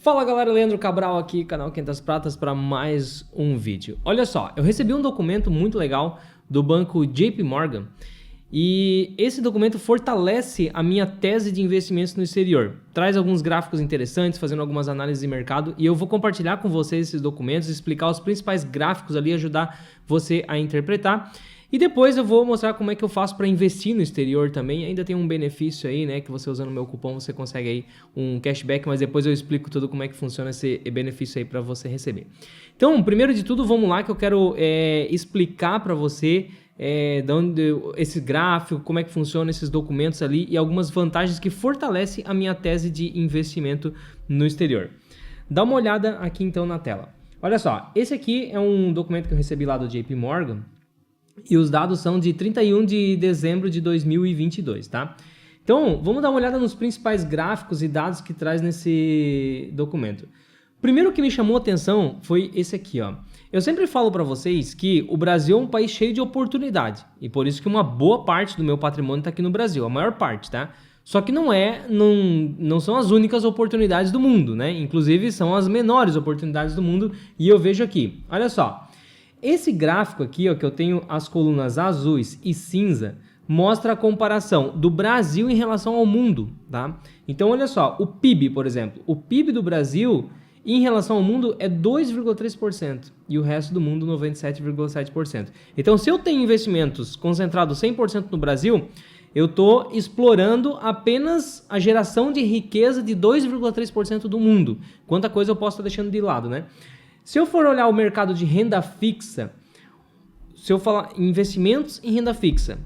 Fala galera, Leandro Cabral aqui, canal 500 Pratas para mais um vídeo. Olha só, eu recebi um documento muito legal do banco JP Morgan e esse documento fortalece a minha tese de investimentos no exterior. Traz alguns gráficos interessantes, fazendo algumas análises de mercado e eu vou compartilhar com vocês esses documentos, explicar os principais gráficos ali, ajudar você a interpretar. E depois eu vou mostrar como é que eu faço para investir no exterior também. Ainda tem um benefício aí, né, que você usando o meu cupom você consegue aí um cashback, mas depois eu explico tudo como é que funciona esse benefício aí para você receber. Então, primeiro de tudo, vamos lá que eu quero explicar para você de onde esse gráfico, como é que funciona esses documentos ali e algumas vantagens que fortalecem a minha tese de investimento no exterior. Dá uma olhada aqui então na tela. Olha só, esse aqui é um documento que eu recebi lá do JP Morgan. E os dados são de 31 de dezembro de 2022, tá? Então, vamos dar uma olhada nos principais gráficos e dados que traz nesse documento. Primeiro que me chamou a atenção foi esse aqui, ó. Eu sempre falo para vocês que o Brasil é um país cheio de oportunidade. E por isso que uma boa parte do meu patrimônio está aqui no Brasil, a maior parte, tá? Só que não são as únicas oportunidades do mundo, né? Inclusive são as menores oportunidades do mundo e eu vejo aqui, olha só. Esse gráfico aqui, ó, que eu tenho as colunas azuis e cinza, mostra a comparação do Brasil em relação ao mundo, tá? Então, olha só, o PIB, por exemplo, o PIB do Brasil em relação ao mundo é 2,3% e o resto do mundo 97,7%. Então, se eu tenho investimentos concentrados 100% no Brasil, eu estou explorando apenas a geração de riqueza de 2,3% do mundo. Quanta coisa eu posso estar deixando de lado, né? Se eu for olhar o mercado de renda fixa, se eu falar investimentos em renda fixa,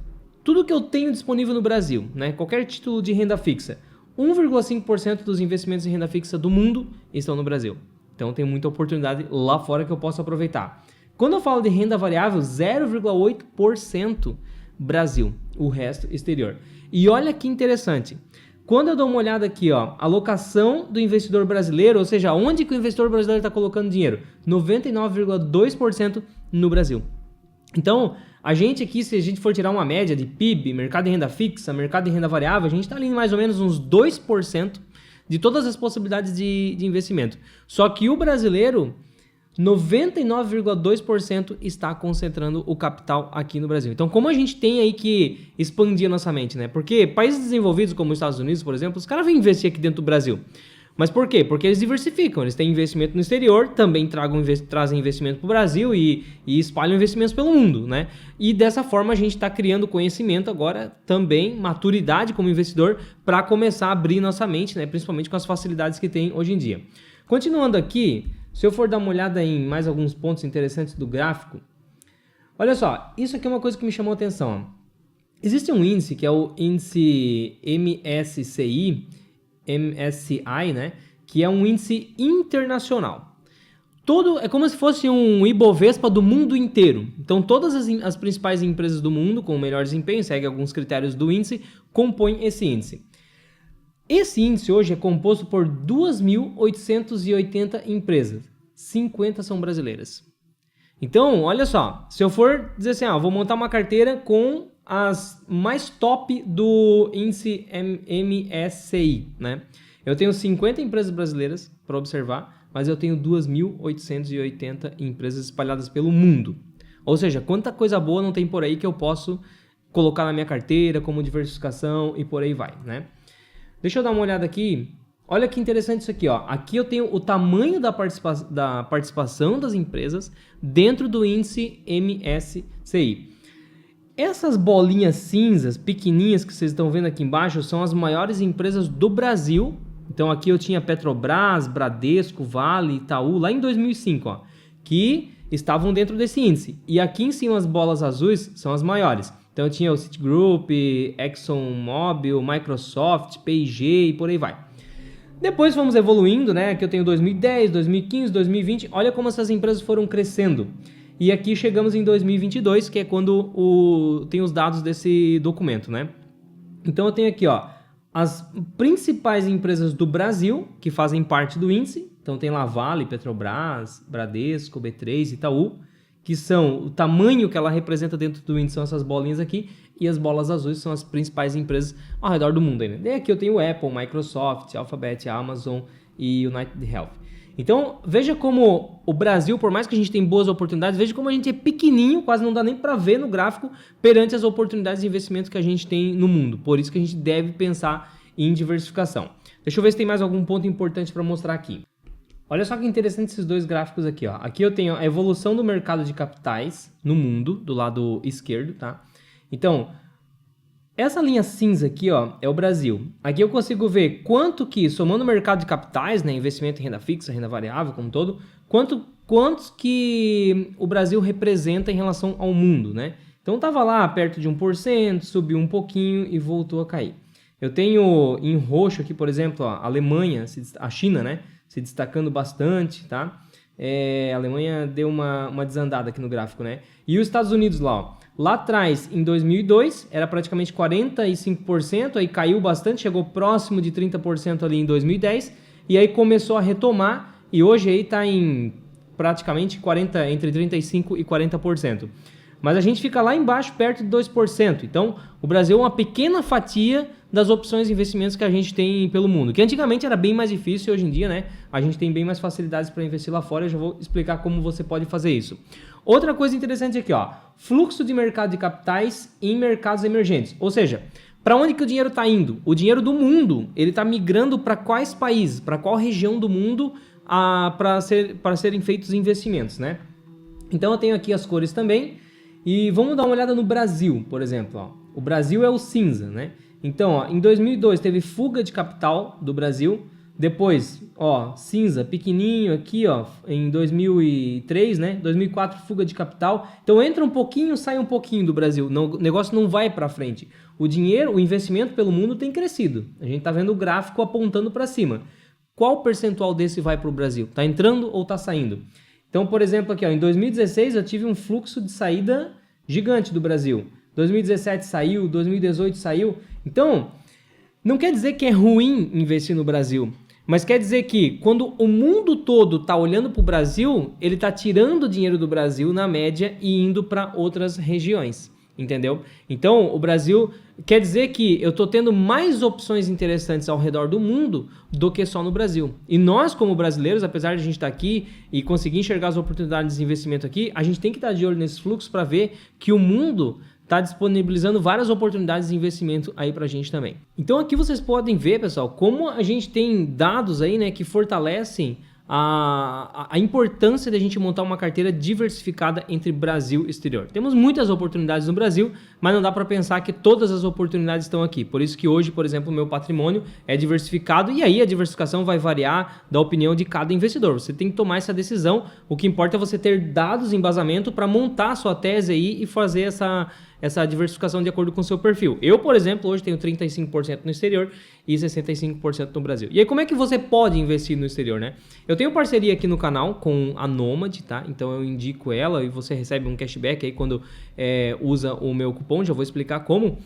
tudo que eu tenho disponível no Brasil, né, qualquer título de renda fixa, 1,5% dos investimentos em renda fixa do mundo estão no Brasil. Então tem muita oportunidade lá fora que eu posso aproveitar. Quando eu falo de renda variável, 0,8% Brasil, o resto exterior. E olha que interessante. Quando eu dou uma olhada aqui, ó, alocação do investidor brasileiro, ou seja, onde que o investidor brasileiro está colocando dinheiro? 99,2% no Brasil. Então, a gente aqui, se a gente for tirar uma média de PIB, mercado de renda fixa, mercado de renda variável, a gente está ali em mais ou menos uns 2% de todas as possibilidades de investimento. Só que o brasileiro, 99,2% está concentrando o capital aqui no Brasil. Então, como a gente tem aí que expandir a nossa mente, né? Porque países desenvolvidos como os Estados Unidos, por exemplo, os caras vêm investir aqui dentro do Brasil. Mas por quê? Porque eles diversificam, eles têm investimento no exterior, também trazem investimento para o Brasil e espalham investimentos pelo mundo, né? E dessa forma a gente está criando conhecimento agora, também maturidade como investidor para começar a abrir nossa mente, né? Principalmente com as facilidades que tem hoje em dia. Continuando aqui, se eu for dar uma olhada em mais alguns pontos interessantes do gráfico, olha só, isso aqui é uma coisa que me chamou a atenção. Existe um índice que é o índice MSCI, né, que é um índice internacional. É como se fosse um Ibovespa do mundo inteiro. Então todas as principais empresas do mundo com o melhor desempenho, segue alguns critérios do índice, compõem esse índice. Esse índice hoje é composto por 2.880 empresas, 50 são brasileiras. Então, olha só, se eu for dizer assim, vou montar uma carteira com as mais top do índice MSCI, né? Eu tenho 50 empresas brasileiras para observar, mas eu tenho 2.880 empresas espalhadas pelo mundo. Ou seja, quanta coisa boa não tem por aí que eu posso colocar na minha carteira como diversificação e por aí vai, né? Deixa eu dar uma olhada aqui. Olha que interessante isso aqui, ó. Aqui eu tenho o tamanho da participação das empresas dentro do índice MSCI. Essas bolinhas cinzas, pequenininhas que vocês estão vendo aqui embaixo, são as maiores empresas do Brasil. Então aqui eu tinha Petrobras, Bradesco, Vale, Itaú, lá em 2005, ó, que estavam dentro desse índice. E aqui em cima as bolas azuis são as maiores. Então eu tinha o Citigroup, ExxonMobil, Microsoft, P&G e por aí vai. Depois fomos evoluindo, né? Aqui eu tenho 2010, 2015, 2020. Olha como essas empresas foram crescendo. E aqui chegamos em 2022, que é quando tem os dados desse documento, né? Então eu tenho aqui, ó, as principais empresas do Brasil que fazem parte do índice. Então tem lá Vale, Petrobras, Bradesco, B3, Itaú, que são o tamanho que ela representa dentro do índice, são essas bolinhas aqui, e as bolas azuis são as principais empresas ao redor do mundo. Daí aqui eu tenho Apple, Microsoft, Alphabet, Amazon e United Health. Então, veja como o Brasil, por mais que a gente tenha boas oportunidades, veja como a gente é pequenininho, quase não dá nem para ver no gráfico, perante as oportunidades de investimento que a gente tem no mundo. Por isso que a gente deve pensar em diversificação. Deixa eu ver se tem mais algum ponto importante para mostrar aqui. Olha só que interessante esses dois gráficos aqui, ó. Aqui eu tenho a evolução do mercado de capitais no mundo, do lado esquerdo, tá? Então, essa linha cinza aqui, ó, é o Brasil. Aqui eu consigo ver quanto que, somando o mercado de capitais, né, investimento em renda fixa, renda variável, como um todo, quantos que o Brasil representa em relação ao mundo, né? Então tava lá perto de 1%, subiu um pouquinho e voltou a cair. Eu tenho em roxo aqui, por exemplo, a Alemanha, a China, né, se destacando bastante, tá? A Alemanha deu uma desandada aqui no gráfico, né? E os Estados Unidos lá, ó. Lá atrás, em 2002, era praticamente 45%, aí caiu bastante, chegou próximo de 30% ali em 2010, e aí começou a retomar, e hoje aí está em praticamente entre 35% e 40%. Mas a gente fica lá embaixo, perto de 2%. Então, o Brasil é uma pequena fatia das opções de investimentos que a gente tem pelo mundo, que antigamente era bem mais difícil, e hoje em dia, né, a gente tem bem mais facilidades para investir lá fora. Eu já vou explicar como você pode fazer isso. Outra coisa interessante aqui, ó, fluxo de mercado de capitais em mercados emergentes. Ou seja, para onde que o dinheiro está indo? O dinheiro do mundo, ele está migrando para quais países, para qual região do mundo para serem feitos investimentos, né? Então eu tenho aqui as cores também. E vamos dar uma olhada no Brasil, por exemplo. Ó. O Brasil é o cinza, né? Então, ó, em 2002 teve fuga de capital do Brasil. Depois, ó, cinza, pequenininho aqui, ó, em 2003, né? 2004, fuga de capital. Então, entra um pouquinho, sai um pouquinho do Brasil. Não, o negócio não vai para frente. O dinheiro, o investimento pelo mundo tem crescido. A gente tá vendo o gráfico apontando para cima. Qual percentual desse vai para o Brasil? Tá entrando ou tá saindo? Então, por exemplo, aqui ó, em 2016 eu tive um fluxo de saída gigante do Brasil. 2017 saiu, 2018 saiu. Então, não quer dizer que é ruim investir no Brasil, mas quer dizer que quando o mundo todo está olhando para o Brasil, ele está tirando dinheiro do Brasil na média e indo para outras regiões. Entendeu? Então, o Brasil quer dizer que eu estou tendo mais opções interessantes ao redor do mundo do que só no Brasil. E nós, como brasileiros, apesar de a gente estar aqui e conseguir enxergar as oportunidades de investimento aqui, a gente tem que estar de olho nesses fluxos para ver que o mundo está disponibilizando várias oportunidades de investimento aí para a gente também. Então, aqui vocês podem ver, pessoal, como a gente tem dados aí, né, que fortalecem a importância de a gente montar uma carteira diversificada entre Brasil e exterior. Temos muitas oportunidades no Brasil, mas não dá para pensar que todas as oportunidades estão aqui. Por isso que hoje, por exemplo, o meu patrimônio é diversificado e aí a diversificação vai variar da opinião de cada investidor. Você tem que tomar essa decisão. O que importa é você ter dados em embasamento para montar a sua tese aí e fazer essa diversificação de acordo com o seu perfil. Eu, por exemplo, hoje tenho 35% no exterior e 65% no Brasil. E aí, como é que você pode investir no exterior, né? Eu tenho parceria aqui no canal com a Nomad, tá? Então eu indico ela e você recebe um cashback aí quando usa o meu cupom, já vou explicar como.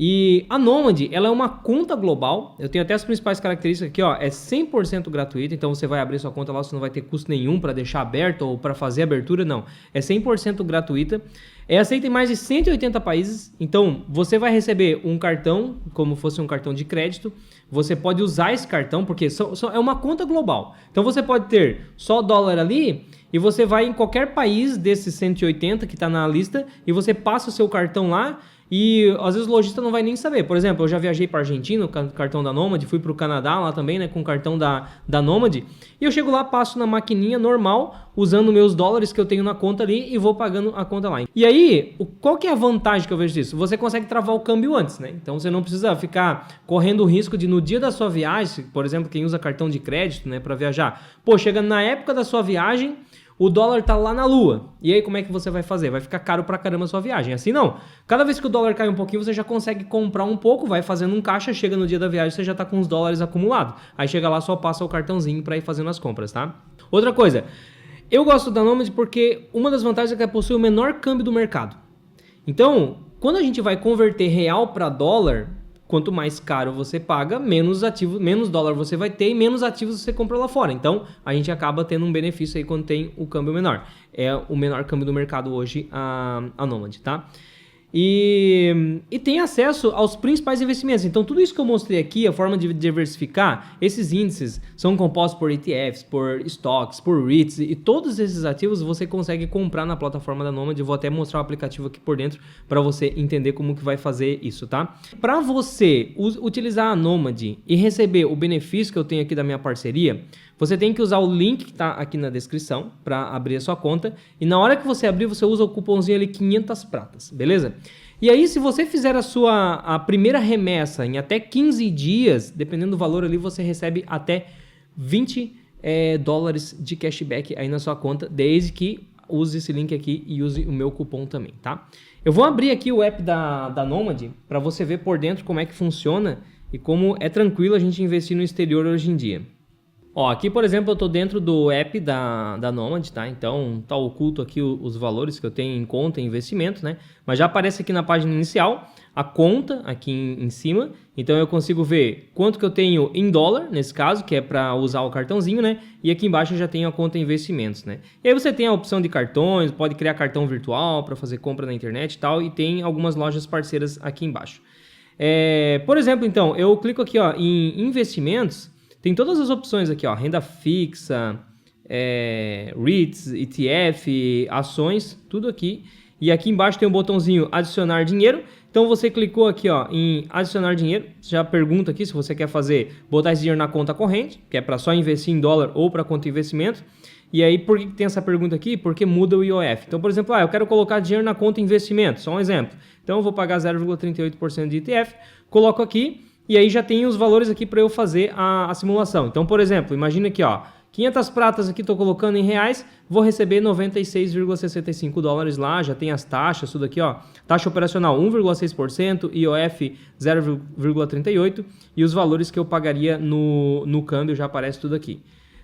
E a Nomad, ela é uma conta global, eu tenho até as principais características aqui, ó, é 100% gratuita, então você vai abrir sua conta lá, você não vai ter custo nenhum para deixar aberto ou para fazer abertura, não. É 100% gratuita, é aceita em mais de 180 países, então você vai receber um cartão, como fosse um cartão de crédito, você pode usar esse cartão, porque é uma conta global. Então você pode ter só dólar ali, e você vai em qualquer país desses 180 que está na lista, e você passa o seu cartão lá, e às vezes o lojista não vai nem saber. Por exemplo, eu já viajei para a Argentina com o cartão da Nomad, fui para o Canadá lá também, né, com o cartão da Nomad, e eu chego lá, passo na maquininha normal, usando meus dólares que eu tenho na conta ali e vou pagando a conta lá. E aí, qual que é a vantagem que eu vejo disso? Você consegue travar o câmbio antes, né? Então você não precisa ficar correndo o risco de no dia da sua viagem, por exemplo, quem usa cartão de crédito, né, para viajar, pô, chega na época da sua viagem, o dólar tá lá na lua. E aí como é que você vai fazer? Vai ficar caro pra caramba a sua viagem. Assim não. Cada vez que o dólar cai um pouquinho, você já consegue comprar um pouco, vai fazendo um caixa, chega no dia da viagem, você já tá com os dólares acumulados. Aí chega lá, só passa o cartãozinho pra ir fazendo as compras, tá? Outra coisa, eu gosto da Nomad porque uma das vantagens é que ela possui o menor câmbio do mercado. Então, quando a gente vai converter real para dólar, quanto mais caro você paga, menos dólar você vai ter e menos ativos você compra lá fora. Então, a gente acaba tendo um benefício aí quando tem o câmbio menor. É o menor câmbio do mercado hoje, a Nomad, tá? e tem acesso aos principais investimentos. Então, tudo isso que eu mostrei aqui, a forma de diversificar, esses índices são compostos por ETFs, por stocks, por REITs, e todos esses ativos você consegue comprar na plataforma da Nomad. Eu vou até mostrar o aplicativo aqui por dentro para você entender como que vai fazer isso, tá? Para você utilizar a Nomad e receber o benefício que eu tenho aqui da minha parceria, você tem que usar o link que está aqui na descrição para abrir a sua conta, e na hora que você abrir, você usa o cupomzinho ali 500 pratas, beleza? E aí, se você fizer a primeira remessa em até 15 dias, dependendo do valor ali, você recebe até 20 dólares de cashback aí na sua conta, desde que use esse link aqui e use o meu cupom também, tá? Eu vou abrir aqui o app da Nomad para você ver por dentro como é que funciona e como é tranquilo a gente investir no exterior hoje em dia. Ó, aqui, por exemplo, eu estou dentro do app da Nomad, tá? Então, tá oculto aqui os valores que eu tenho em conta e investimento, né? Mas já aparece aqui na página inicial a conta aqui em cima. Então, eu consigo ver quanto que eu tenho em dólar, nesse caso, que é para usar o cartãozinho, né? E aqui embaixo eu já tenho a conta investimentos, né? E aí você tem a opção de cartões, pode criar cartão virtual para fazer compra na internet e tal. E tem algumas lojas parceiras aqui embaixo. Por exemplo, então, eu clico aqui, ó, em investimentos. Tem todas as opções aqui, ó, renda fixa, REITs, ETF, ações, tudo aqui. E aqui embaixo tem um botãozinho adicionar dinheiro. Então você clicou aqui, ó, em adicionar dinheiro. Já pergunta aqui se você quer botar esse dinheiro na conta corrente, que é para só investir em dólar ou para conta de investimento. E aí, por que tem essa pergunta aqui? Porque muda o IOF. Então, por exemplo, eu quero colocar dinheiro na conta investimento, só um exemplo. Então eu vou pagar 0,38% de ETF, coloco aqui. E aí já tem os valores aqui para eu fazer a simulação. Então, por exemplo, imagina aqui, ó, 500 pratas aqui estou colocando em reais, vou receber 96,65 dólares lá, já tem as taxas, tudo aqui, ó. Taxa operacional 1,6%, IOF 0,38% e os valores que eu pagaria no câmbio já aparece tudo aqui.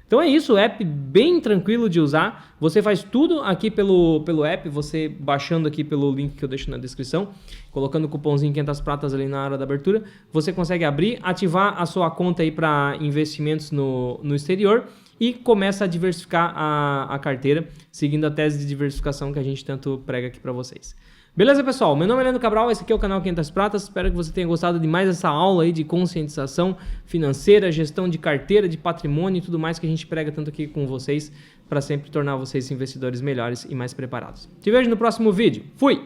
Então é isso, o app bem tranquilo de usar, você faz tudo aqui pelo app, você baixando aqui pelo link que eu deixo na descrição, colocando o cupomzinho 500 pratas ali na hora da abertura, você consegue abrir, ativar a sua conta aí para investimentos no exterior e começa a diversificar a carteira, seguindo a tese de diversificação que a gente tanto prega aqui para vocês. Beleza, pessoal? Meu nome é Leandro Cabral, esse aqui é o canal 500 Pratas. Espero que você tenha gostado de mais essa aula aí de conscientização financeira, gestão de carteira, de patrimônio e tudo mais que a gente prega tanto aqui com vocês para sempre tornar vocês investidores melhores e mais preparados. Te vejo no próximo vídeo. Fui!